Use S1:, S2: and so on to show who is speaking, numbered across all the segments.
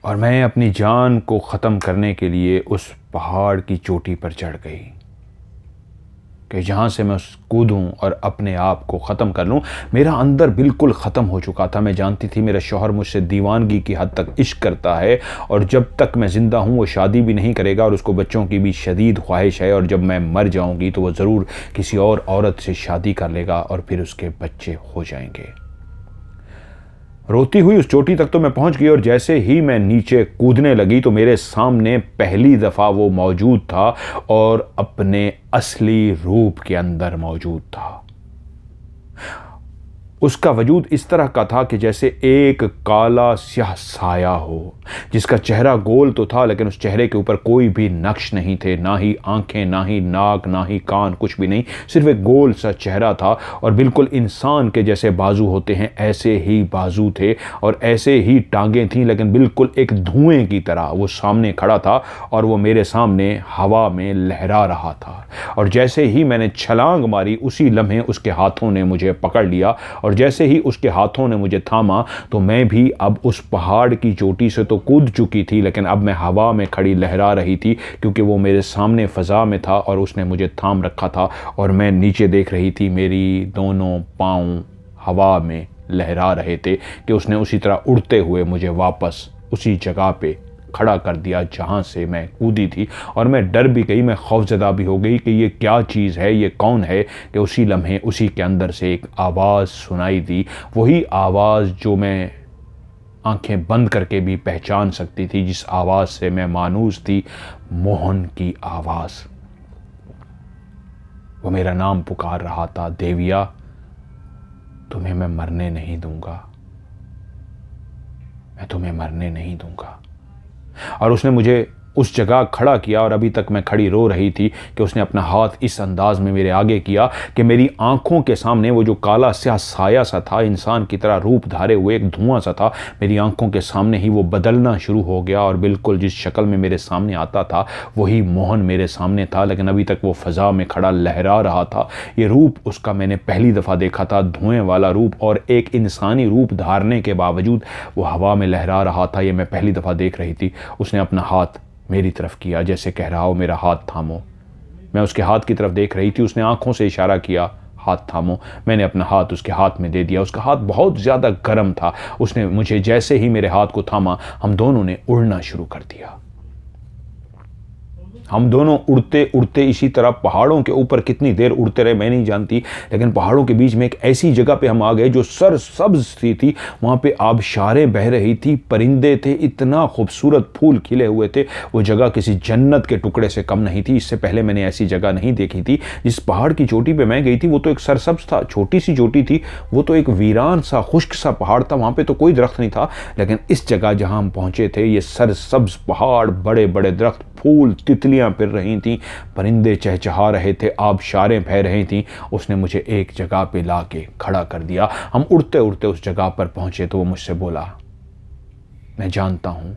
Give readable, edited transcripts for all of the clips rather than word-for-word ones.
S1: और मैं अपनी जान को ख़त्म करने के लिए उस पहाड़ की चोटी पर चढ़ गई कि जहाँ से मैं कूदूँ और अपने आप को ख़त्म कर लूँ। मेरा अंदर बिल्कुल ख़त्म हो चुका था। मैं जानती थी मेरा शौहर मुझसे दीवानगी की हद तक इश्क करता है और जब तक मैं ज़िंदा हूँ वो शादी भी नहीं करेगा और उसको बच्चों की भी शदीद ख्वाहिश है और जब मैं मर जाऊँगी तो वो ज़रूर किसी और औरत से शादी कर लेगा और फिर उसके बच्चे हो जाएंगे। रोती हुई उस चोटी तक तो मैं पहुंच गई और जैसे ही मैं नीचे कूदने लगी तो मेरे सामने पहली दफ़ा वो मौजूद था और अपने असली रूप के अंदर मौजूद था। उसका वजूद इस तरह का था कि जैसे एक काला स्याह साया हो, जिसका चेहरा गोल तो था लेकिन उस चेहरे के ऊपर कोई भी नक्श नहीं थे, ना ही आंखें, ना ही नाक, ना ही कान, कुछ भी नहीं। सिर्फ एक गोल सा चेहरा था और बिल्कुल इंसान के जैसे बाजू होते हैं ऐसे ही बाजू थे और ऐसे ही टांगें थीं, लेकिन बिल्कुल एक धुएं की तरह वो सामने खड़ा था और वो मेरे सामने हवा में लहरा रहा था। और जैसे ही मैंने छलांग मारी उसी लम्हे उसके हाथों ने मुझे पकड़ लिया और जैसे ही उसके हाथों ने मुझे थामा तो मैं भी अब उस पहाड़ की चोटी से तो कूद चुकी थी लेकिन अब मैं हवा में खड़ी लहरा रही थी क्योंकि वो मेरे सामने फ़ज़ा में था और उसने मुझे थाम रखा था और मैं नीचे देख रही थी। मेरी दोनों पाँव हवा में लहरा रहे थे कि उसने उसी तरह उड़ते हुए मुझे वापस उसी जगह पे खड़ा कर दिया जहाँ से मैं कूदी थी। और मैं डर भी गई, मैं खौफजदा भी हो गई कि ये क्या चीज़ है, ये कौन है। कि उसी लम्हे उसी के अंदर से एक आवाज़ सुनाई दी, वही आवाज़ जो मैं आंखें बंद करके भी पहचान सकती थी, जिस आवाज़ से मैं मानूस थी, मोहन की आवाज़। वो मेरा नाम पुकार रहा था, देविया तुम्हें मैं मरने नहीं दूंगा, मैं तुम्हें मरने नहीं दूंगा। और उसने मुझे उस जगह खड़ा किया और अभी तक मैं खड़ी रो रही थी कि उसने अपना हाथ इस अंदाज में मेरे आगे किया कि मेरी आंखों के सामने वो जो काला स्याह साया सा था, इंसान की तरह रूप धारे हुए एक धुआं सा था, मेरी आंखों के सामने ही वो बदलना शुरू हो गया और बिल्कुल जिस शक्ल में मेरे सामने आता था वही मोहन मेरे सामने था, लेकिन अभी तक वो फ़ज़ा में खड़ा लहरा रहा था। ये रूप उसका मैंने पहली दफ़ा देखा था, धुएँ वाला रूप, और एक इंसानी रूप धारने के बावजूद वो हवा में लहरा रहा था। ये मैं पहली दफ़ा देख रही थी। उसने अपना हाथ मेरी तरफ किया जैसे कह रहा हो मेरा हाथ थामो। मैं उसके हाथ की तरफ देख रही थी, उसने आंखों से इशारा किया हाथ थामो। मैंने अपना हाथ उसके हाथ में दे दिया। उसका हाथ बहुत ज़्यादा गर्म था। उसने मुझे जैसे ही मेरे हाथ को थामा हम दोनों ने उड़ना शुरू कर दिया। हम दोनों उड़ते उड़ते इसी तरह पहाड़ों के ऊपर कितनी देर उड़ते रहे मैं नहीं जानती, लेकिन पहाड़ों के बीच में एक ऐसी जगह पे हम आ गए जो सरसब्ज सी थी। वहाँ पे आबशारें बह रही थी, परिंदे थे, इतना खूबसूरत फूल खिले हुए थे। वो जगह किसी जन्नत के टुकड़े से कम नहीं थी। इससे पहले मैंने ऐसी जगह नहीं देखी थी। जिस पहाड़ की चोटी पे मैं गई थी वो तो एक सरसब्ज था, छोटी सी चोटी थी, वो तो एक वीरान सा खुश्क सा पहाड़ था, वहाँ पे तो कोई दरख्त नहीं था। लेकिन इस जगह जहाँ हम पहुँचे थे ये सरसब्ज पहाड़, बड़े बड़े दरख्त, फूल, तितलियां फिर रही थीं, परिंदे चहचहा रहे थे, आबशारें बह रही थीं। उसने मुझे एक जगह पे लाके खड़ा कर दिया। हम उड़ते उड़ते उस जगह पर पहुंचे तो वो मुझसे बोला, मैं जानता हूं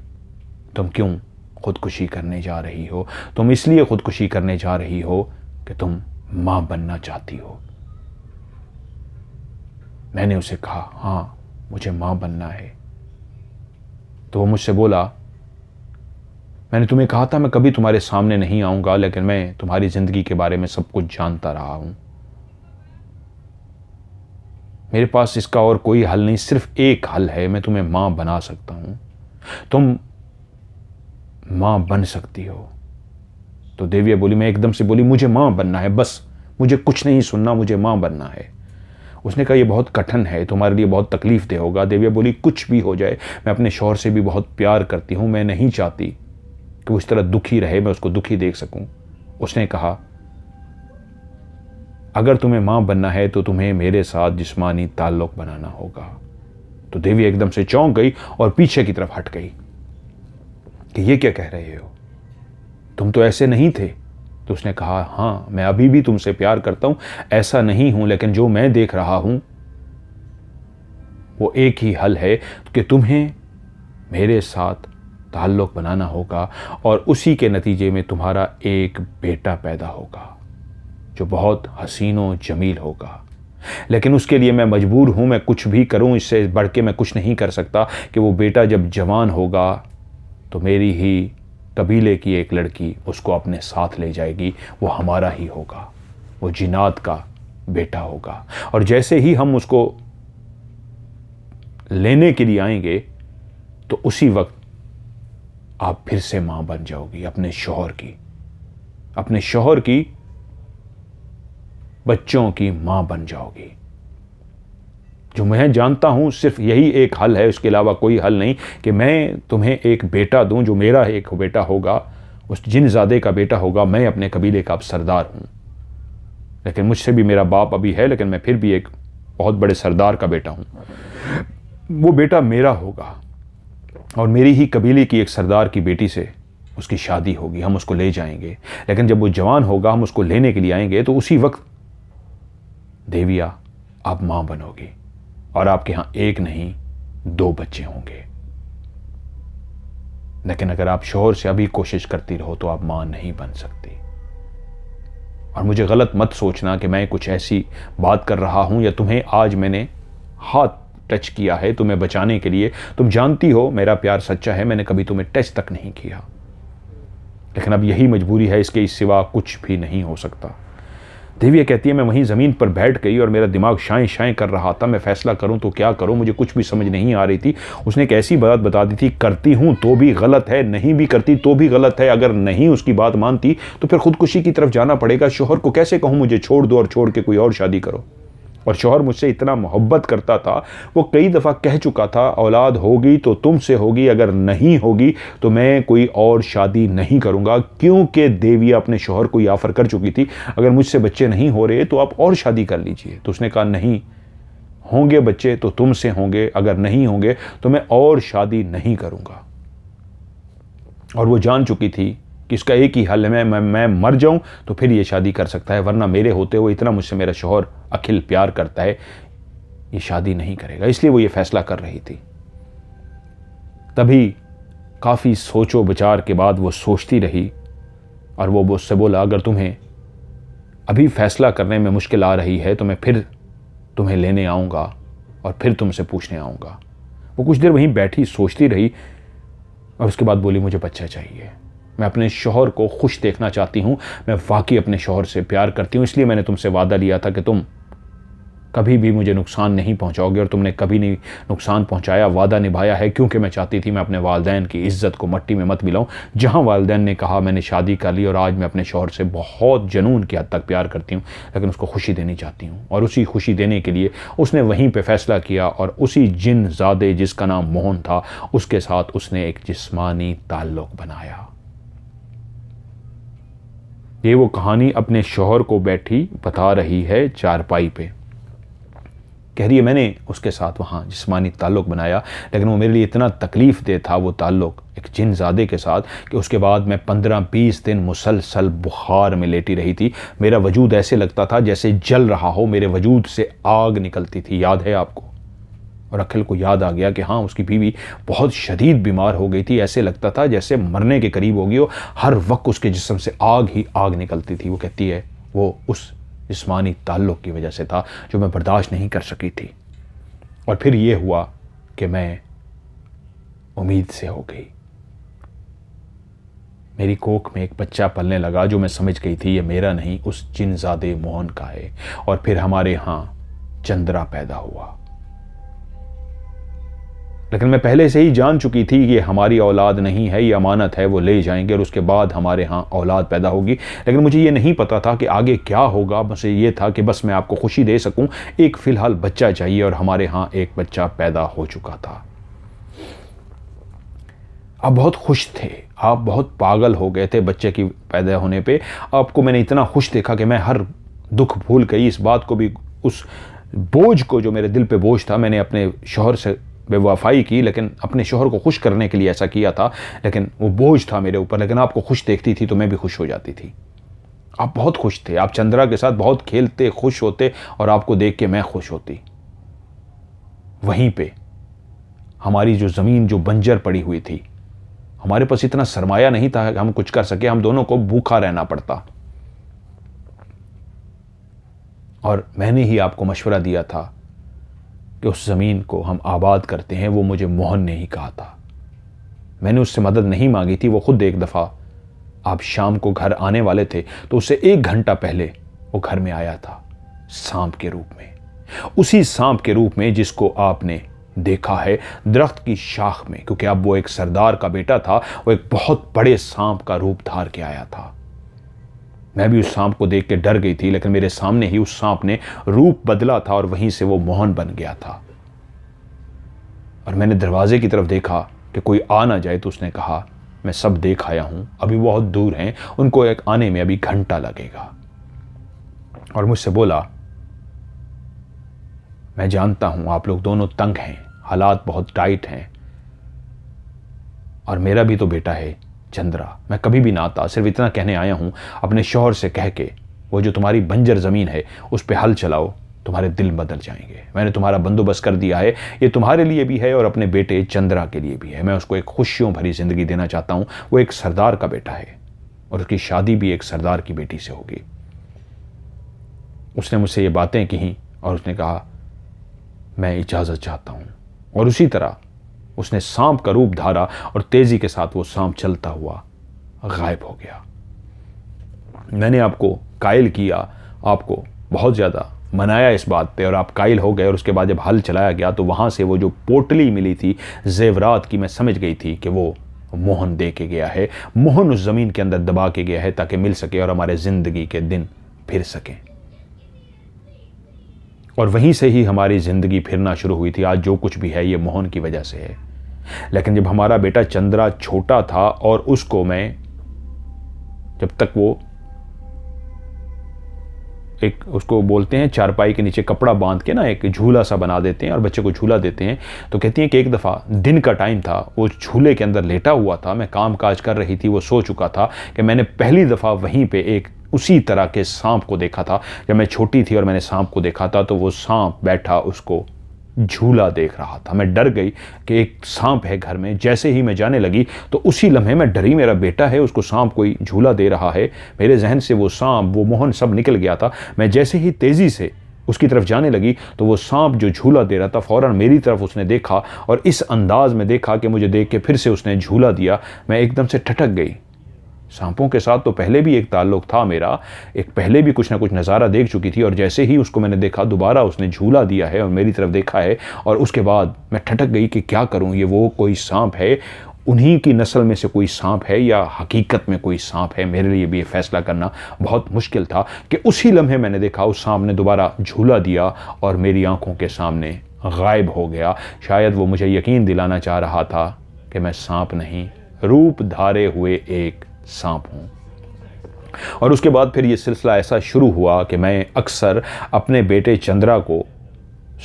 S1: तुम क्यों खुदकुशी करने जा रही हो। तुम इसलिए खुदकुशी करने जा रही हो कि तुम मां बनना चाहती हो। मैंने उसे कहा, हाँ मुझे मां बनना है। तो वो मुझसे बोला, मैंने तुम्हें कहा था मैं कभी तुम्हारे सामने नहीं आऊंगा, लेकिन मैं तुम्हारी जिंदगी के बारे में सब कुछ जानता रहा हूं। मेरे पास इसका और कोई हल नहीं, सिर्फ एक हल है, मैं तुम्हें मां बना सकता हूं। तुम मां बन सकती हो। तो देविया बोली, मैं एकदम से बोली, मुझे मां बनना है, बस मुझे कुछ नहीं सुनना, मुझे मां बनना है। उसने कहा, यह बहुत कठिन है, तुम्हारे लिए बहुत तकलीफ दे होगा। देविया बोली, कुछ भी हो जाए, मैं अपने शौहर से भी बहुत प्यार करती हूं, मैं नहीं चाहती कि वो इस तरह दुखी रहे, मैं उसको दुखी देख सकूं। उसने कहा, अगर तुम्हें मां बनना है तो तुम्हें मेरे साथ जिस्मानी ताल्लुक बनाना होगा। तो देवी एकदम से चौंक गई और पीछे की तरफ हट गई कि ये क्या कह रहे हो, तुम तो ऐसे नहीं थे। तो उसने कहा, हाँ मैं अभी भी तुमसे प्यार करता हूं, ऐसा नहीं हूं, लेकिन जो मैं देख रहा हूं वो एक ही हल है कि तुम्हें मेरे साथ ताल्लुक बनाना होगा और उसी के नतीजे में तुम्हारा एक बेटा पैदा होगा जो बहुत हसीनो जमील होगा। लेकिन उसके लिए मैं मजबूर हूं, मैं कुछ भी करूं, इससे बढ़ के मैं कुछ नहीं कर सकता कि वो बेटा जब जवान होगा तो मेरी ही कबीले की एक लड़की उसको अपने साथ ले जाएगी, वो हमारा ही होगा, वो जिनात का बेटा होगा। और जैसे ही हम उसको लेने के लिए आएंगे तो उसी वक्त आप फिर से मां बन जाओगी अपने शौहर की बच्चों की मां बन जाओगी। जो मैं जानता हूं सिर्फ यही एक हल है, उसके अलावा कोई हल नहीं, कि मैं तुम्हें एक बेटा दूं जो मेरा एक बेटा होगा, उस जिनजादे का बेटा होगा। मैं अपने कबीले का अब सरदार हूं, लेकिन मुझसे भी मेरा बाप अभी है, लेकिन मैं फिर भी एक बहुत बड़े सरदार का बेटा हूं। वो बेटा मेरा होगा और मेरी ही कबीले की एक सरदार की बेटी से उसकी शादी होगी, हम उसको ले जाएंगे। लेकिन जब वो जवान होगा, हम उसको लेने के लिए आएंगे, तो उसी वक्त देविया आप मां बनोगी और आपके यहां एक नहीं 2 बच्चे होंगे। लेकिन अगर आप शौहर से अभी कोशिश करती रहो तो आप मां नहीं बन सकती। और मुझे गलत मत सोचना कि मैं कुछ ऐसी बात कर रहा हूं या तुम्हें आज मैंने हाथ टच किया है तुम्हें बचाने के लिए। तुम जानती हो मेरा प्यार सच्चा है, मैंने कभी तुम्हें टच तक नहीं किया, लेकिन अब यही मजबूरी है, इसके सिवा कुछ भी नहीं हो सकता। देविया कहती है, मैं वहीं ज़मीन पर बैठ गई और मेरा दिमाग शाएं शाएं कर रहा था, मैं फैसला करूं तो क्या करूं, मुझे कुछ भी समझ नहीं आ रही थी। उसने एक ऐसी बात बता दी थी, करती हूं तो भी गलत है, नहीं भी करती तो भी गलत है। अगर नहीं उसकी बात मानती तो फिर खुदकुशी की तरफ जाना पड़ेगा। शौहर को कैसे कहूं मुझे छोड़ दो और छोड़ के कोई और शादी करो। और शौहर मुझसे इतना मोहब्बत करता था, वो कई दफ़ा कह चुका था, औलाद होगी तो तुमसे होगी, अगर नहीं होगी तो मैं कोई और शादी नहीं करूँगा। क्योंकि देविया अपने शौहर को ये ऑफ़र कर चुकी थी, अगर मुझसे बच्चे नहीं हो रहे तो आप और शादी कर लीजिए। तो उसने कहा, नहीं होंगे बच्चे तो तुमसे होंगे, अगर नहीं होंगे तो मैं और शादी नहीं करूँगा। और वो जान चुकी थी कि इसका एक ही हल है, मैं मर जाऊं तो फिर ये शादी कर सकता है, वरना मेरे होते हुए इतना मुझसे मेरा शौहर अखिल प्यार करता है, ये शादी नहीं करेगा। इसलिए वो ये फैसला कर रही थी। तभी काफ़ी सोचो विचार के बाद वो सोचती रही और वो उससे बोला, अगर तुम्हें अभी फैसला करने में मुश्किल आ रही है तो मैं फिर तुम्हें लेने आऊँगा और फिर तुमसे पूछने आऊँगा। वो कुछ देर वहीं बैठी सोचती रही और उसके बाद बोली, मुझे बच्चा चाहिए, मैं अपने शौहर को खुश देखना चाहती हूँ, मैं वाकई अपने शौहर से प्यार करती हूँ, इसलिए मैंने तुमसे वादा लिया था कि तुम कभी भी मुझे नुकसान नहीं पहुँचाओगे, और तुमने कभी नहीं नुकसान पहुँचाया, वादा निभाया है। क्योंकि मैं चाहती थी मैं अपने वालिदैन की इज़्ज़त को मट्टी में मत मिलाऊँ। जहाँ वालिदैन ने कहा मैंने शादी कर ली, और आज मैं अपने शौहर से बहुत जुनून की हद तक प्यार करती हूँ, लेकिन उसको खुशी देनी चाहती हूँ। और उसी खुशी देने के लिए उसने वहीं पर फैसला किया और उसी जिनजादे जिसका नाम मोहन था उसके साथ उसने एक जिस्मानी ताल्लुक़ बनाया। ये वो कहानी अपने शौहर को बैठी बता रही है चारपाई पे। कह रही है, मैंने उसके साथ वहाँ जिस्मानी ताल्लुक़ बनाया, लेकिन वो मेरे लिए इतना तकलीफ़ दे था वो ताल्लुक़ एक जिनजादे के साथ, कि उसके बाद मैं 15-20 दिन मुसलसल बुखार में लेटी रही थी। मेरा वजूद ऐसे लगता था जैसे जल रहा हो, मेरे वजूद से आग निकलती थी। याद है आपको? और अखिल को याद आ गया कि हाँ, उसकी बीवी बहुत शदीद बीमार हो गई थी, ऐसे लगता था जैसे मरने के करीब होगी हो, हर वक्त उसके जिस्म से आग ही आग निकलती थी। वो कहती है वो उस जिस्मानी ताल्लुक़ की वजह से था जो मैं बर्दाश्त नहीं कर सकी थी। और फिर ये हुआ कि मैं उम्मीद से हो गई, मेरी कोख में एक बच्चा पलने लगा जो मैं समझ गई थी ये मेरा नहीं, उस जिनजादे मोहन का है। और फिर हमारे यहाँ चंद्रा पैदा हुआ। लेकिन मैं पहले से ही जान चुकी थी कि ये हमारी औलाद नहीं है, ये अमानत है, वो ले जाएंगे और उसके बाद हमारे यहाँ औलाद पैदा होगी। लेकिन मुझे ये नहीं पता था कि आगे क्या होगा। बस ये था कि बस मैं आपको खुशी दे सकूं, एक फ़िलहाल बच्चा चाहिए, और हमारे यहाँ एक बच्चा पैदा हो चुका था। आप बहुत खुश थे, आप बहुत पागल हो गए थे बच्चे की पैदा होने पे। आपको मैंने इतना खुश देखा कि मैं हर दुख भूल गई, इस बात को भी, उस बोझ को जो मेरे दिल पे बोझ था, मैंने अपने शौहर से बेवफाई की, लेकिन अपने शौहर को खुश करने के लिए ऐसा किया था, लेकिन वो बोझ था मेरे ऊपर। लेकिन आपको खुश देखती थी तो मैं भी खुश हो जाती थी। आप बहुत खुश थे, आप चंद्रा के साथ बहुत खेलते, खुश होते, और आपको देख के मैं खुश होती। वहीं पे हमारी जो ज़मीन जो बंजर पड़ी हुई थी, हमारे पास इतना सरमाया नहीं था कि हम कुछ कर सके, हम दोनों को भूखा रहना पड़ता। और मैंने ही आपको मशवरा दिया था कि उस ज़मीन को हम आबाद करते हैं, वो मुझे मोहन ने ही कहा था। मैंने उससे मदद नहीं मांगी थी। वो खुद एक दफ़ा आप शाम को घर आने वाले थे तो उससे 1 घंटा पहले वो घर में आया था, सांप के रूप में, उसी सांप के रूप में जिसको आपने देखा है दरख्त की शाख में, क्योंकि अब वो एक सरदार का बेटा था। वो एक बहुत बड़े सांप का रूप धार के आया था। मैं भी उस सांप को देख के डर गई थी, लेकिन मेरे सामने ही उस सांप ने रूप बदला था और वहीं से वो मोहन बन गया था। और मैंने दरवाजे की तरफ देखा कि कोई आ ना जाए, तो उसने कहा, मैं सब देख आया हूं, अभी बहुत दूर हैं, उनको एक आने में अभी घंटा लगेगा। और मुझसे बोला, मैं जानता हूं आप लोग दोनों तंग हैं, हालात बहुत टाइट हैं, और मेरा भी तो बेटा है चंद्रा, मैं कभी भी ना आता, सिर्फ इतना कहने आया हूं अपने शौहर से कह के वो जो तुम्हारी बंजर ज़मीन है उस पर हल चलाओ, तुम्हारे दिल बदल जाएंगे। मैंने तुम्हारा बंदोबस्त कर दिया है, ये तुम्हारे लिए भी है और अपने बेटे चंद्रा के लिए भी है। मैं उसको एक खुशियों भरी ज़िंदगी देना चाहता हूँ। वो एक सरदार का बेटा है और उसकी शादी भी एक सरदार की बेटी से होगी। उसने मुझसे ये बातें कहीं और उसने कहा, मैं इजाज़त चाहता हूँ। और उसी तरह उसने सांप का रूप धारा और तेज़ी के साथ वो सांप चलता हुआ गायब हो गया। मैंने आपको कायल किया, आपको बहुत ज़्यादा मनाया इस बात पे, और आप कायल हो गए। और उसके बाद जब हल चलाया गया तो वहाँ से वो जो पोटली मिली थी जेवरात की, मैं समझ गई थी कि वो मोहन दे के गया है। मोहन उस ज़मीन के अंदर दबा के गया है ताकि मिल सके और हमारे ज़िंदगी के दिन फिर सकें। और वहीं से ही हमारी ज़िंदगी फिरना शुरू हुई थी। आज जो कुछ भी है ये मोहन की वजह से है। लेकिन जब हमारा बेटा चंद्रा छोटा था और उसको मैं, जब तक वो एक, उसको बोलते हैं चारपाई के नीचे कपड़ा बांध के ना एक झूला सा बना देते हैं और बच्चे को झूला देते हैं, तो कहती हैं कि एक दफ़ा दिन का टाइम था, वो झूले के अंदर लेटा हुआ था, मैं काम काज कर रही थी, वो सो चुका था, कि मैंने पहली दफ़ा वहीं पे एक उसी तरह के सांप को देखा था। जब मैं छोटी थी और मैंने सांप को देखा था तो वो सांप बैठा उसको झूला देख रहा था। मैं डर गई कि एक सांप है घर में। जैसे ही मैं जाने लगी तो उसी लम्हे मैं डरी, मेरा बेटा है, उसको सांप कोई झूला दे रहा है। मेरे जहन से वो सांप, वो मोहन सब निकल गया था। मैं जैसे ही तेज़ी से उसकी तरफ जाने लगी तो वो सांप जो झूला दे रहा था फ़ौरन मेरी तरफ उसने देखा और इस अंदाज में देखा कि मुझे देख के फिर से उसने झूला दिया। मैं एकदम से ठटक गई। सांपों के साथ तो पहले भी एक ताल्लुक़ था मेरा, एक पहले भी कुछ ना कुछ नज़ारा देख चुकी थी, और जैसे ही उसको मैंने देखा दोबारा उसने झूला दिया है और मेरी तरफ देखा है, और उसके बाद मैं ठटक गई कि क्या करूं, ये वो कोई सांप है, उन्हीं की नस्ल में से कोई सांप है या हकीकत में कोई सांप है। मेरे लिए भी ये फैसला करना बहुत मुश्किल था कि उसी लम्हे मैंने देखा उस सांप ने दोबारा झूला दिया और मेरी आंखों के सामने गायब हो गया। शायद वो मुझे यकीन दिलाना चाह रहा था कि मैं सांप नहीं, रूप धारे हुए एक सांप हूँ। और उसके बाद फिर ये सिलसिला ऐसा शुरू हुआ कि मैं अक्सर अपने बेटे चंद्रा को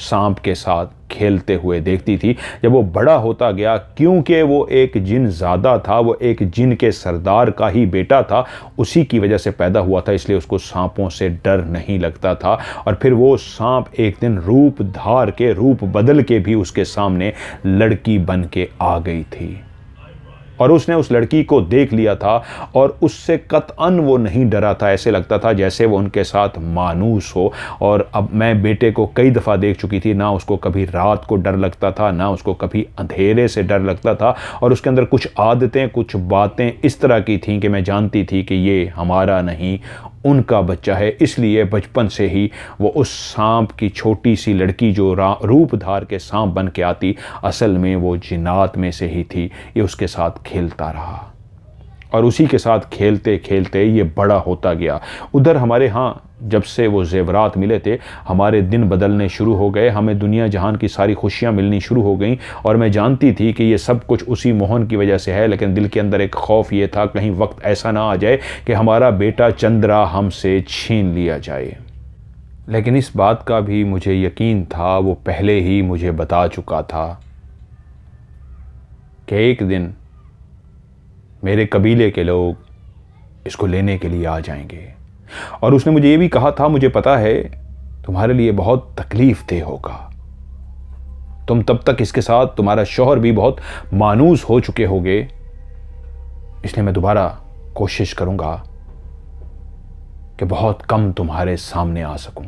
S1: सांप के साथ खेलते हुए देखती थी। जब वो बड़ा होता गया, क्योंकि वो एक जिन ज़्यादा था, वो एक जिन के सरदार का ही बेटा था, उसी की वजह से पैदा हुआ था, इसलिए उसको सांपों से डर नहीं लगता था। और फिर वो सांप एक दिन रूप धार के, रूप बदल के भी उसके सामने लड़की बन के आ गई थी और उसने उस लड़की को देख लिया था और उससे कतअन वो नहीं डरा था। ऐसे लगता था जैसे वो उनके साथ मानूस हो। और अब मैं बेटे को कई दफ़ा देख चुकी थी, ना उसको कभी रात को डर लगता था, ना उसको कभी अंधेरे से डर लगता था। और उसके अंदर कुछ आदतें, कुछ बातें इस तरह की थीं कि मैं जानती थी कि ये हमारा नहीं, उनका बच्चा है। इसलिए बचपन से ही वो उस सांप की छोटी सी लड़की जो रूप धार के सांप बन के आती, असल में वो जिन्नात में से ही थी। ये उसके साथ खेलता रहा और उसी के साथ खेलते खेलते ये बड़ा होता गया। उधर हमारे यहाँ जब से वो जेवरात मिले थे, हमारे दिन बदलने शुरू हो गए, हमें दुनिया जहान की सारी खुशियाँ मिलनी शुरू हो गईं। और मैं जानती थी कि ये सब कुछ उसी मोहन की वजह से है, लेकिन दिल के अंदर एक खौफ ये था कहीं वक्त ऐसा ना आ जाए कि हमारा बेटा चंद्रा हमसे छीन लिया जाए। लेकिन इस बात का भी मुझे यकीन था, वो पहले ही मुझे बता चुका था कि एक दिन मेरे कबीले के लोग इसको लेने के लिए आ जाएंगे। और उसने मुझे ये भी कहा था, मुझे पता है तुम्हारे लिए बहुत तकलीफ दे होगा, तुम तब तक इसके साथ, तुम्हारा शौहर भी बहुत मानूस हो चुके होगे, इसलिए मैं दोबारा कोशिश करूंगा कि बहुत कम तुम्हारे सामने आ सकूं।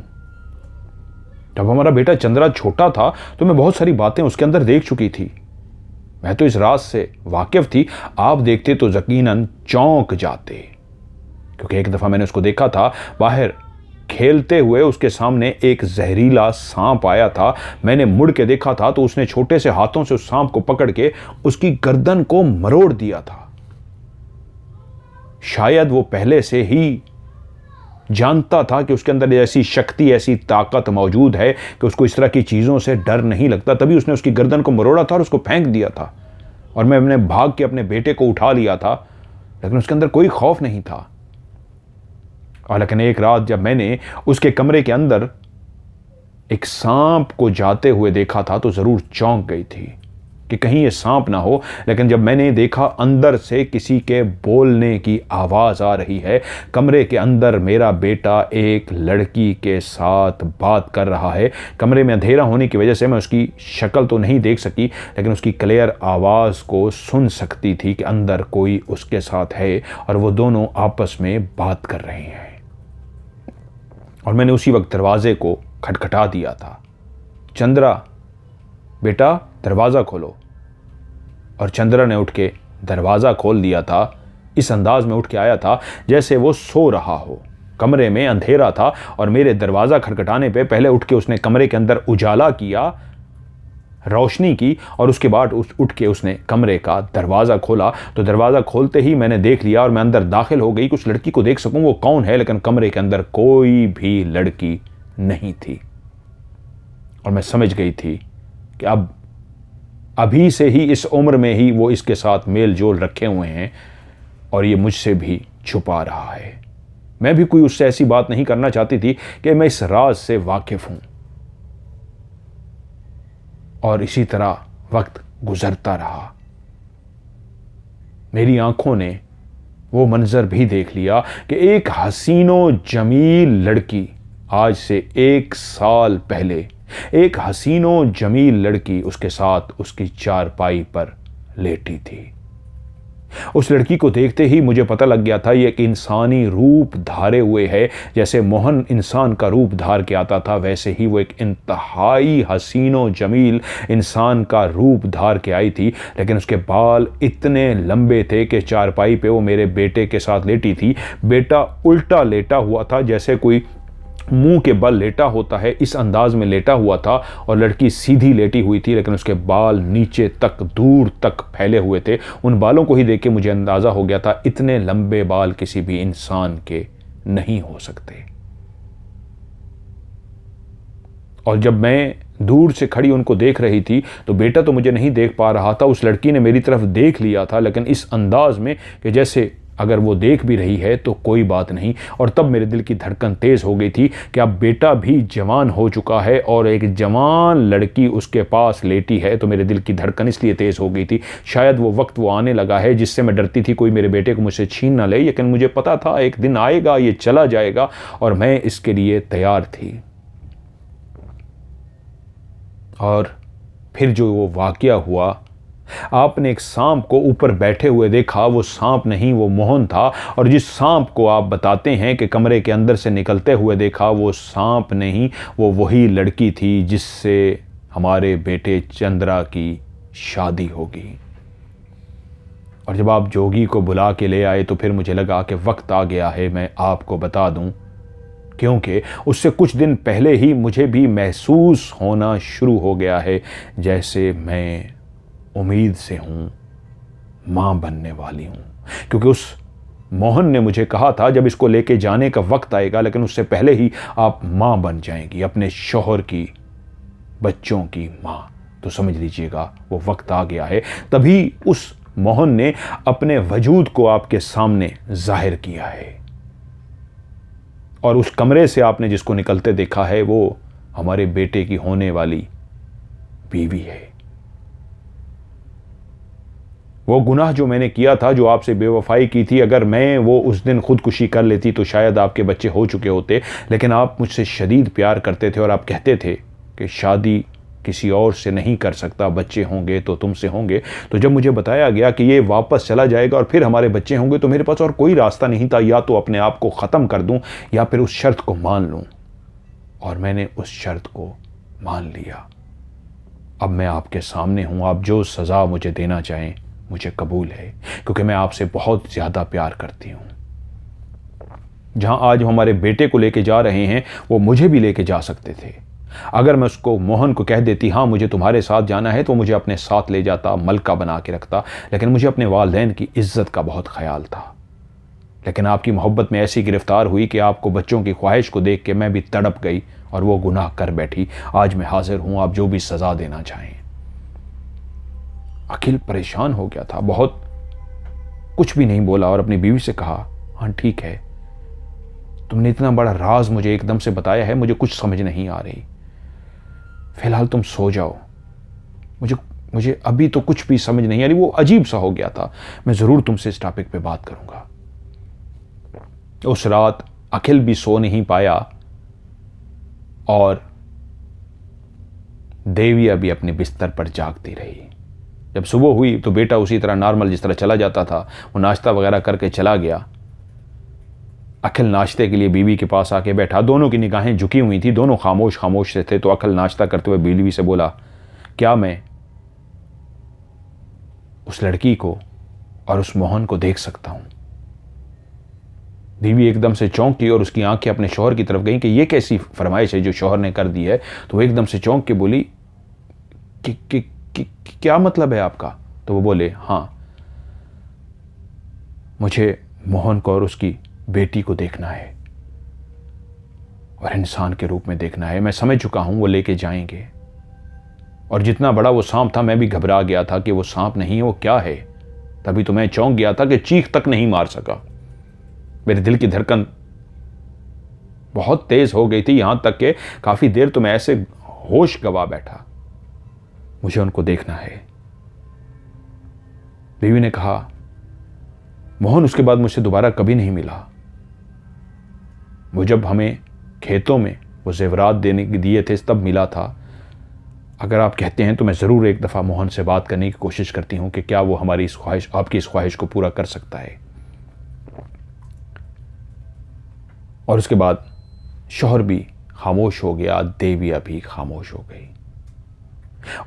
S1: जब हमारा बेटा चंद्रा छोटा था तो मैं बहुत सारी बातें उसके अंदर देख चुकी थी। मैं तो इस राज से वाकिफ थी, आप देखते तो यकीनन चौंक जाते, क्योंकि एक दफ़ा मैंने उसको देखा था बाहर खेलते हुए, उसके सामने एक जहरीला सांप आया था। मैंने मुड़ के देखा था तो उसने छोटे से हाथों से उस सांप को पकड़ के उसकी गर्दन को मरोड़ दिया था। शायद वो पहले से ही जानता था कि उसके अंदर ऐसी शक्ति, ऐसी ताकत मौजूद है कि उसको इस तरह की चीज़ों से डर नहीं लगता, तभी उसने उसकी गर्दन को मरोड़ा था और उसको फेंक दिया था। और मैंने भाग के अपने बेटे को उठा लिया था, लेकिन उसके अंदर कोई खौफ नहीं था। और लेकिन एक रात जब मैंने उसके कमरे के अंदर एक सांप को जाते हुए देखा था तो ज़रूर चौंक गई थी कि कहीं ये सांप ना हो। लेकिन जब मैंने देखा अंदर से किसी के बोलने की आवाज़ आ रही है, कमरे के अंदर मेरा बेटा एक लड़की के साथ बात कर रहा है। कमरे में अंधेरा होने की वजह से मैं उसकी शक्ल तो नहीं देख सकी, लेकिन उसकी क्लियर आवाज़ को सुन सकती थी कि अंदर कोई उसके साथ है और वो दोनों आपस में बात कर रहे हैं। और मैंने उसी वक्त दरवाजे को खटखटा दिया था, चंद्रा बेटा दरवाज़ा खोलो। और चंद्रा ने उठ के दरवाज़ा खोल दिया था। इस अंदाज में उठ के आया था जैसे वो सो रहा हो। कमरे में अंधेरा था और मेरे दरवाज़ा खटखटाने पे पहले उठ के उसने कमरे के अंदर उजाला किया, रोशनी की, और उसके बाद उठ के उसने कमरे का दरवाज़ा खोला। तो दरवाज़ा खोलते ही मैंने देख लिया और मैं अंदर दाखिल हो गई कि उस लड़की को देख सकूं वो कौन है, लेकिन कमरे के अंदर कोई भी लड़की नहीं थी। और मैं समझ गई थी कि अब अभी से ही इस उम्र में ही वो इसके साथ मेल जोल रखे हुए हैं और ये मुझसे भी छुपा रहा है। मैं भी कोई उससे ऐसी बात नहीं करना चाहती थी कि मैं इस राज से वाकिफ हूं। और इसी तरह वक्त गुजरता रहा। मेरी आंखों ने वो मंजर भी देख लिया कि एक हसीनो जमील लड़की आज से 1 साल पहले, एक हसीनो जमील लड़की उसके साथ उसकी चारपाई पर लेटी थी। उस लड़की को देखते ही मुझे पता लग गया था ये एक इंसानी रूप धारे हुए है। जैसे मोहन इंसान का रूप धार के आता था, वैसे ही वो एक इंतहाई हसीनो जमील इंसान का रूप धार के आई थी। लेकिन उसके बाल इतने लंबे थे कि चारपाई पे वो मेरे बेटे के साथ लेटी थी। बेटा उल्टा लेटा हुआ था, जैसे कोई मुंह के बल लेटा होता है, इस अंदाज में लेटा हुआ था। और लड़की सीधी लेटी हुई थी, लेकिन उसके बाल नीचे तक दूर तक फैले हुए थे। उन बालों को ही देख के मुझे अंदाज़ा हो गया था इतने लंबे बाल किसी भी इंसान के नहीं हो सकते। और जब मैं दूर से खड़ी उनको देख रही थी तो बेटा तो मुझे नहीं देख पा रहा था, उस लड़की ने मेरी तरफ देख लिया था, लेकिन इस अंदाज में कि जैसे अगर वो देख भी रही है तो कोई बात नहीं। और तब मेरे दिल की धड़कन तेज़ हो गई थी कि अब बेटा भी जवान हो चुका है और एक जवान लड़की उसके पास लेटी है। तो मेरे दिल की धड़कन इसलिए तेज़ हो गई थी, शायद वो वक्त वो आने लगा है जिससे मैं डरती थी कोई मेरे बेटे को मुझसे छीन ना ले। लेकिन मुझे पता था एक दिन आएगा, ये चला जाएगा, और मैं इसके लिए तैयार थी। और फिर जो वो वाक़या हुआ, आपने एक सांप को ऊपर बैठे हुए देखा। वो सांप नहीं, वो मोहन था। और जिस सांप को आप बताते हैं कि कमरे के अंदर से निकलते हुए देखा, वो सांप नहीं, वो वही लड़की थी जिससे हमारे बेटे चंद्रा की शादी होगी। और जब आप जोगी को बुला के ले आए तो फिर मुझे लगा कि वक्त आ गया है मैं आपको बता दूं, क्योंकि उससे कुछ दिन पहले ही मुझे भी महसूस होना शुरू हो गया है जैसे मैं उम्मीद से हूँ माँ बनने वाली हूँ। क्योंकि उस मोहन ने मुझे कहा था जब इसको लेके जाने का वक्त आएगा, लेकिन उससे पहले ही आप माँ बन जाएंगी, अपने शौहर की, बच्चों की माँ। तो समझ लीजिएगा वो वक्त आ गया है। तभी उस मोहन ने अपने वजूद को आपके सामने जाहिर किया है। और उस कमरे से आपने जिसको निकलते देखा है वो हमारे बेटे की होने वाली बीवी है। वो गुनाह जो मैंने किया था, जो आपसे बेवफाई की थी, अगर मैं वो उस दिन खुदकुशी कर लेती तो शायद आपके बच्चे हो चुके होते। लेकिन आप मुझसे शदीद प्यार करते थे और आप कहते थे कि शादी किसी और से नहीं कर सकता, बच्चे होंगे तो तुमसे होंगे। तो जब मुझे बताया गया कि ये वापस चला जाएगा और फिर हमारे बच्चे होंगे, तो मेरे पास और कोई रास्ता नहीं था, या तो अपने आप को ख़त्म कर दूं या फिर उस शर्त को मान लूं। और मैंने उस शर्त को मान लिया। अब मैं आपके सामने हूँ, आप जो सज़ा मुझे देना चाहें मुझे कबूल है, क्योंकि मैं आपसे बहुत ज़्यादा प्यार करती हूँ। जहाँ आज हमारे बेटे को लेके जा रहे हैं वो मुझे भी लेके जा सकते थे। अगर मैं उसको, मोहन को कह देती हाँ मुझे तुम्हारे साथ जाना है, तो मुझे अपने साथ ले जाता, मलका बना के रखता, लेकिन मुझे अपने वालिदैन की इज्जत का बहुत ख्याल था। लेकिन आपकी मोहब्बत में ऐसी गिरफ्तार हुई कि आपको बच्चों की ख्वाहिश को देख के मैं भी तड़प गई और वो गुनाह कर बैठी। आज मैं हाजिर हूं, आप जो भी सज़ा देना चाहें। अखिल परेशान हो गया था, बहुत कुछ भी नहीं बोला और अपनी बीवी से कहा, हाँ ठीक है, तुमने इतना बड़ा राज मुझे एकदम से बताया है, मुझे कुछ समझ नहीं आ रही, फिलहाल तुम सो जाओ, मुझे अभी तो कुछ भी समझ नहीं आ रही। वो अजीब सा हो गया था। मैं ज़रूर तुमसे इस टॉपिक पे बात करूंगा। उस रात अखिल भी सो नहीं पाया और देविया भी अपने बिस्तर पर जागती रही। जब सुबह हुई तो बेटा उसी तरह नॉर्मल जिस तरह चला जाता था, वो नाश्ता वगैरह करके चला गया। अखिल नाश्ते के लिए बीवी के पास आके बैठा, दोनों की निगाहें झुकी हुई थी, दोनों खामोश खामोश से थे। तो अखिल नाश्ता करते हुए बीवी से बोला, क्या मैं उस लड़की को और उस मोहन को देख सकता हूं? बीवी एकदम से चौंकी और उसकी आंखें अपने शौहर की तरफ गईं कि यह कैसी फरमाइश है जो शौहर ने कर दी है। तो वो एकदम से चौंक के बोली कि क्या मतलब है आपका? तो वो बोले, हाँ मुझे मोहन को और उसकी बेटी को देखना है और इंसान के रूप में देखना है। मैं समझ चुका हूं वो लेके जाएंगे। और जितना बड़ा वो सांप था मैं भी घबरा गया था कि वो सांप नहीं है, वो क्या है। तभी तो मैं चौंक गया था कि चीख तक नहीं मार सका। मेरे दिल की धड़कन बहुत तेज हो गई थी, यहां तक कि काफी देर तो मैं ऐसे होश गवा बैठा। मुझे उनको देखना है। बीवी ने कहा, मोहन उसके बाद मुझसे दोबारा कभी नहीं मिला। वो जब हमें खेतों में वो जेवरात देने के दिए थे तब मिला था। अगर आप कहते हैं तो मैं ज़रूर एक दफ़ा मोहन से बात करने की कोशिश करती हूँ कि क्या वो हमारी इस ख्वाहिश, आपकी इस ख्वाहिश को पूरा कर सकता है। और उसके बाद शौहर भी खामोश हो गया, देविया भी खामोश हो गई।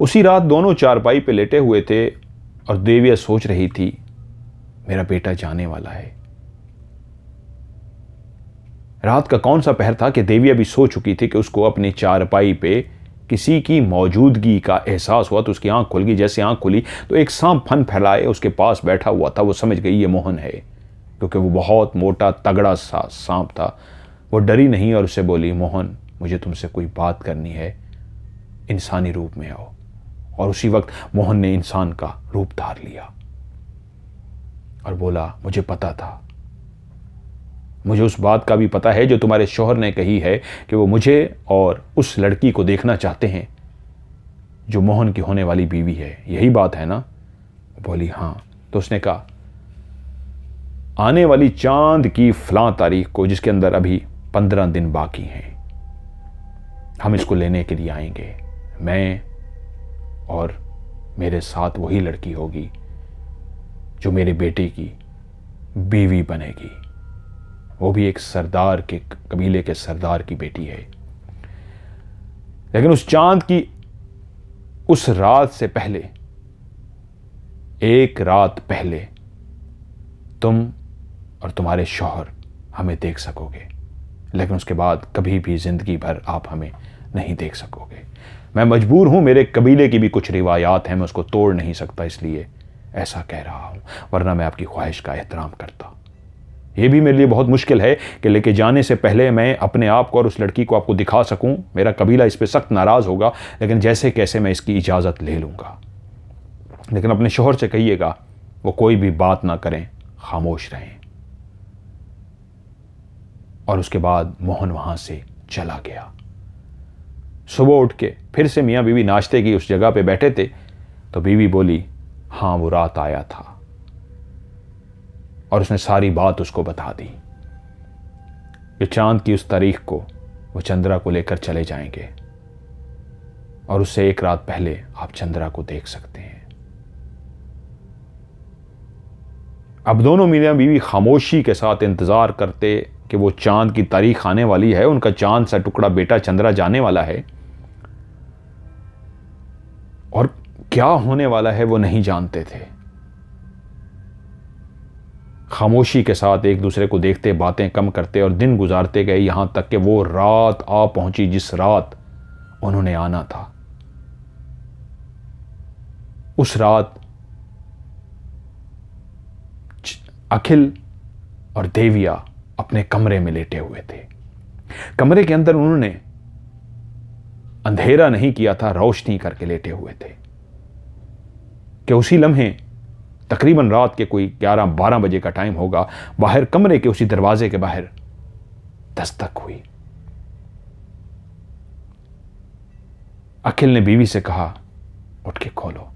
S1: उसी रात दोनों चारपाई पे लेटे हुए थे और देविया सोच रही थी, मेरा बेटा जाने वाला है। रात का कौन सा पहर था कि देविया भी सो चुकी थी कि उसको अपनी चारपाई पे किसी की मौजूदगी का एहसास हुआ। तो उसकी आंख खुल गई। जैसे आंख खुली तो एक सांप फन फैलाए उसके पास बैठा हुआ था। वो समझ गई ये मोहन है, क्योंकि वो बहुत मोटा तगड़ा सा सांप था। वो डरी नहीं और उससे बोली, मोहन मुझे तुमसे कोई बात करनी है, इंसानी रूप में आओ। और उसी वक्त मोहन ने इंसान का रूप धार लिया और बोला, मुझे पता था, मुझे उस बात का भी पता है जो तुम्हारे शौहर ने कही है कि वो मुझे और उस लड़की को देखना चाहते हैं जो मोहन की होने वाली बीवी है। यही बात है ना? बोली, हाँ। तो उसने कहा, आने वाली चांद की फलां तारीख को, जिसके अंदर अभी 15 दिन बाकी हैं, हम इसको लेने के लिए आएंगे। मैं और मेरे साथ वही लड़की होगी जो मेरे बेटे की बीवी बनेगी। वो भी एक सरदार के कबीले के सरदार की बेटी है। लेकिन उस चांद की उस रात से पहले, एक रात पहले, तुम और तुम्हारे शौहर हमें देख सकोगे, लेकिन उसके बाद कभी भी जिंदगी भर आप हमें नहीं देख सकोगे। मैं मजबूर हूं, मेरे कबीले की भी कुछ रिवायात हैं, मैं उसको तोड़ नहीं सकता, इसलिए ऐसा कह रहा हूं, वरना मैं आपकी ख्वाहिश का एहतराम करता। यह भी मेरे लिए बहुत मुश्किल है कि लेके जाने से पहले मैं अपने आप को और उस लड़की को आपको दिखा सकूं। मेरा कबीला इस पर सख्त नाराज होगा, लेकिन जैसे कैसे मैं इसकी इजाज़त ले लूँगा। लेकिन अपने शौहर से कहिएगा वो कोई भी बात ना करें, खामोश रहें। और उसके बाद मोहन वहाँ से चला गया। सुबह उठ के फिर से मियाँ बीवी नाश्ते की उस जगह पे बैठे थे तो बीवी बोली, हाँ वो रात आया था। और उसने सारी बात उसको बता दी कि चांद की उस तारीख को वो चंद्रा को लेकर चले जाएंगे और उससे एक रात पहले आप चंद्रा को देख सकते हैं। अब दोनों मियां बीवी खामोशी के साथ इंतजार करते कि वो चांद की तारीख आने वाली है, उनका चांद सा टुकड़ा बेटा चंद्रा जाने वाला है। और क्या होने वाला है वो नहीं जानते थे। खामोशी के साथ एक दूसरे को देखते, बातें कम करते और दिन गुजारते गए, यहां तक कि वो रात आ पहुंची जिस रात उन्होंने आना था। उस रात अखिल और देविया अपने कमरे में लेटे हुए थे। कमरे के अंदर उन्होंने अंधेरा नहीं किया था, रोशनी करके लेटे हुए थे कि उसी लम्हे तकरीबन रात के कोई 11-12 बजे का टाइम होगा, बाहर कमरे के उसी दरवाजे के बाहर दस्तक हुई। अखिल ने बीवी से कहा, उठ के खोलो।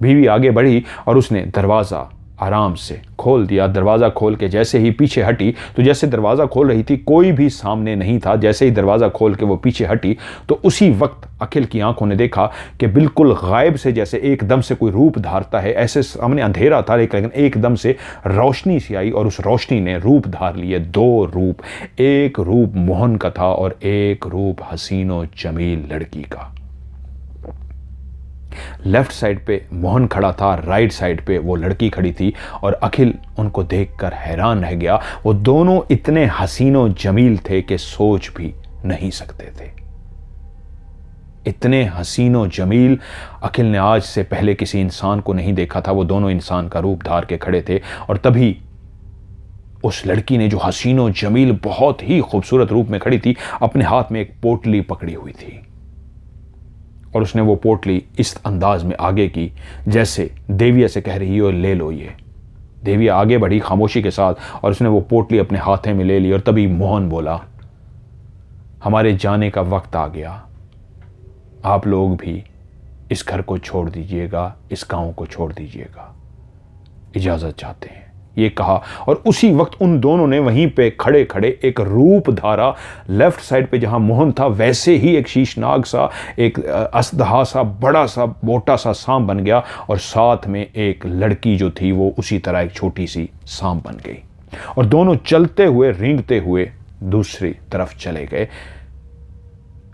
S1: बीवी आगे बढ़ी और उसने दरवाजा आराम से खोल दिया। दरवाजा खोल के जैसे ही पीछे हटी, तो जैसे दरवाजा खोल रही थी कोई भी सामने नहीं था। जैसे ही दरवाजा खोल के वो पीछे हटी तो उसी वक्त अखिल की आंखों ने देखा कि बिल्कुल गायब से, जैसे एकदम से कोई रूप धारता है, ऐसे सामने अंधेरा था लेकिन एकदम से रोशनी सी आई और उस रोशनी ने रूप धार लिए। 2 रूप, एक रूप मोहन का था और एक रूप हसीनो जमील लड़की का। लेफ्ट साइड पे मोहन खड़ा था, राइट साइड पे वो लड़की खड़ी थी और अखिल उनको देखकर हैरान रह गया। वो दोनों इतने हसीनो जमील थे कि सोच भी नहीं सकते थे। इतने हसीनो जमील अखिल ने आज से पहले किसी इंसान को नहीं देखा था। वो दोनों इंसान का रूप धार के खड़े थे और तभी उस लड़की ने, जो हसीनो जमील बहुत ही खूबसूरत रूप में खड़ी थी, अपने हाथ में एक पोटली पकड़ी हुई थी और उसने वो पोटली इस अंदाज में आगे की जैसे देविया से कह रही हो, ले लो ये। देविया आगे बढ़ी खामोशी के साथ और उसने वो पोटली अपने हाथ में ले ली और तभी मोहन बोला, हमारे जाने का वक्त आ गया, आप लोग भी इस घर को छोड़ दीजिएगा, इस गांव को छोड़ दीजिएगा, इजाजत चाहते हैं, ये कहा। और उसी वक्त उन दोनों ने वहीं पे खड़े खड़े एक रूप धारा। लेफ्ट साइड पे जहां मोहन था वैसे ही एक शीशनाग सा, एक असदहा सा, बड़ा सा, मोटा सा सांप बन गया और साथ में एक लड़की जो थी वो उसी तरह एक छोटी सी सांप बन गई और दोनों चलते हुए, रेंगते हुए दूसरी तरफ चले गए।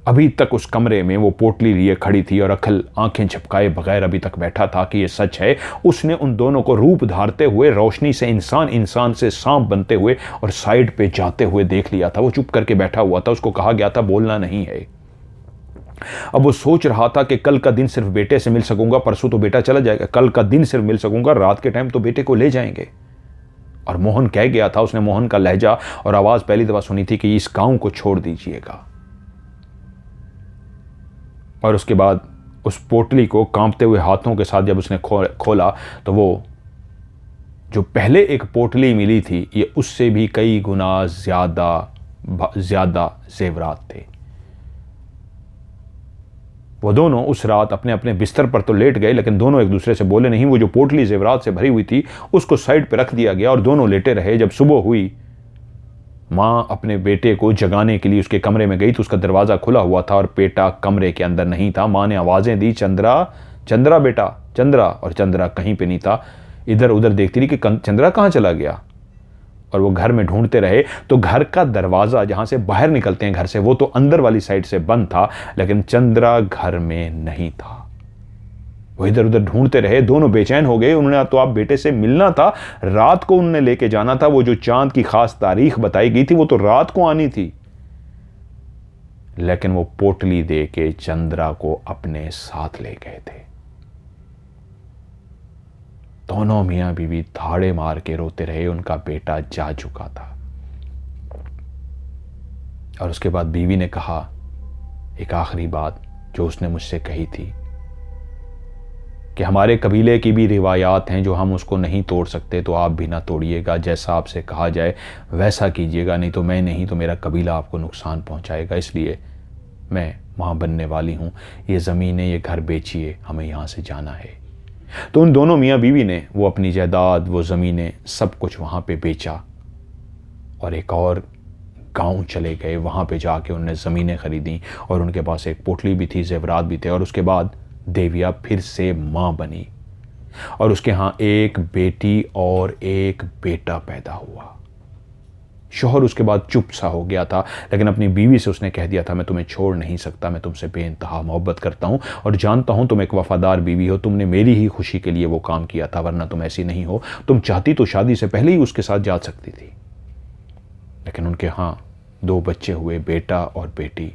S1: अभी तक उस कमरे में वो पोटली लिए खड़ी थी और अखिल आंखें झपकाए बगैर अभी तक बैठा था कि ये सच है। उसने उन दोनों को रूप धारते हुए, रोशनी से इंसान, इंसान से सांप बनते हुए और साइड पे जाते हुए देख लिया था। वो चुप करके बैठा हुआ था, उसको कहा गया था बोलना नहीं है। अब वो सोच रहा था कि कल का दिन सिर्फ बेटे से मिल सकूंगा, परसों तो बेटा चला जाएगा, कल का दिन सिर्फ मिल सकूंगा, रात के टाइम तो बेटे को ले जाएंगे। और मोहन कह गया था, उसने मोहन का लहजा और आवाज पहली दफा सुनी थी कि इस गांव को छोड़ दीजिएगा। और उसके बाद उस पोटली को कांपते हुए हाथों के साथ जब उसने खोला तो वो जो पहले एक पोटली मिली थी, ये उससे भी कई गुना ज्यादा जेवरात थे। वो दोनों उस रात अपने अपने बिस्तर पर तो लेट गए लेकिन दोनों एक दूसरे से बोले नहीं। वो जो पोटली जेवरात से भरी हुई थी उसको साइड पे रख दिया गया और दोनों लेटे रहे। जब सुबह हुई, माँ अपने बेटे को जगाने के लिए उसके कमरे में गई तो उसका दरवाज़ा खुला हुआ था और बेटा कमरे के अंदर नहीं था। माँ ने आवाज़ें दी, चंद्रा, चंद्रा बेटा, चंद्रा, और चंद्रा कहीं पे नहीं था। इधर उधर देखती रही कि चंद्रा कहाँ चला गया और वो घर में ढूंढते रहे तो घर का दरवाज़ा जहाँ से बाहर निकलते हैं घर से, वो तो अंदर वाली साइड से बंद था लेकिन चंद्रा घर में नहीं था। वो इधर उधर ढूंढते रहे, दोनों बेचैन हो गए। उन्होंने तो आप बेटे से मिलना था, रात को उन्होंने लेके जाना था। वो जो चांद की खास तारीख बताई गई थी वो तो रात को आनी थी, लेकिन वो पोटली दे के चंद्रा को अपने साथ ले गए थे। दोनों मियां बीवी धाड़े मार के रोते रहे, उनका बेटा जा चुका था। और उसके बाद बीवी ने कहा एक आखिरी बात जो उसने मुझसे कही थी कि हमारे कबीले की भी रिवायात हैं जो हम उसको नहीं तोड़ सकते, तो आप भी ना तोड़िएगा। जैसा आपसे कहा जाए वैसा कीजिएगा, नहीं तो मैं नहीं तो मेरा कबीला आपको नुकसान पहुंचाएगा। इसलिए मैं मां बनने वाली हूं, ये ज़मीनें, ये घर बेचिए, हमें यहाँ से जाना है। तो उन दोनों मियाँ बीवी ने वो अपनी जायदाद, वो ज़मीनें, सब कुछ वहाँ पे बेचा और एक और गांव चले गए। वहाँ पे जाके उन्होंने ज़मीनें खरीदी और उनके पास एक पोटली भी थी, जेवरात भी थे। और उसके बाद देविया फिर से माँ बनी और उसके यहाँ एक बेटी और एक बेटा पैदा हुआ। शौहर उसके बाद चुप सा हो गया था, लेकिन अपनी बीवी से उसने कह दिया था, मैं तुम्हें छोड़ नहीं सकता, मैं तुमसे बेइंतहा मोहब्बत करता हूँ और जानता हूँ तुम एक वफ़ादार बीवी हो, तुमने मेरी ही खुशी के लिए वो काम किया था, वरना तुम ऐसी नहीं हो, तुम चाहती तो शादी से पहले ही उसके साथ जा सकती थी। लेकिन उनके यहाँ 2 बच्चे हुए, बेटा और बेटी,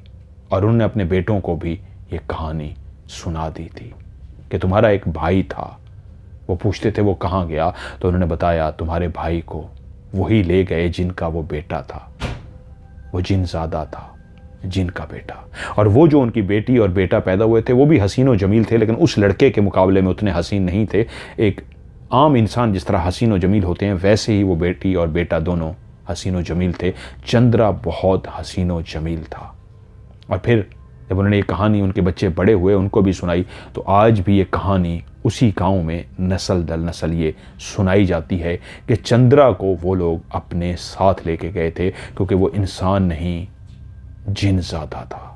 S1: और उन्होंने अपने बेटों को भी ये कहानी सुना दी थी कि तुम्हारा एक भाई था। वो पूछते थे वो कहाँ गया, तो उन्होंने बताया तुम्हारे भाई को वही ले गए जिनका वो बेटा था, वो जिनज़ादा था, जिन का बेटा। और वो जो उनकी बेटी और बेटा पैदा हुए थे वो भी हसीन व जमील थे, लेकिन उस लड़के के मुकाबले में उतने हसीन नहीं थे। एक आम इंसान जिस तरह हसीन व जमील होते हैं वैसे ही वो बेटी और बेटा दोनों हसीन व जमील थे। चंद्रा बहुत हसीन व जमील था। और फिर जब उन्होंने ये कहानी उनके बच्चे बड़े हुए उनको भी सुनाई, तो आज भी ये कहानी उसी गांव में नस्ल दर नस्ल ये सुनाई जाती है कि चंद्रा को वो लोग अपने साथ लेके गए थे, क्योंकि वो इंसान नहीं जिन ज़ादा था।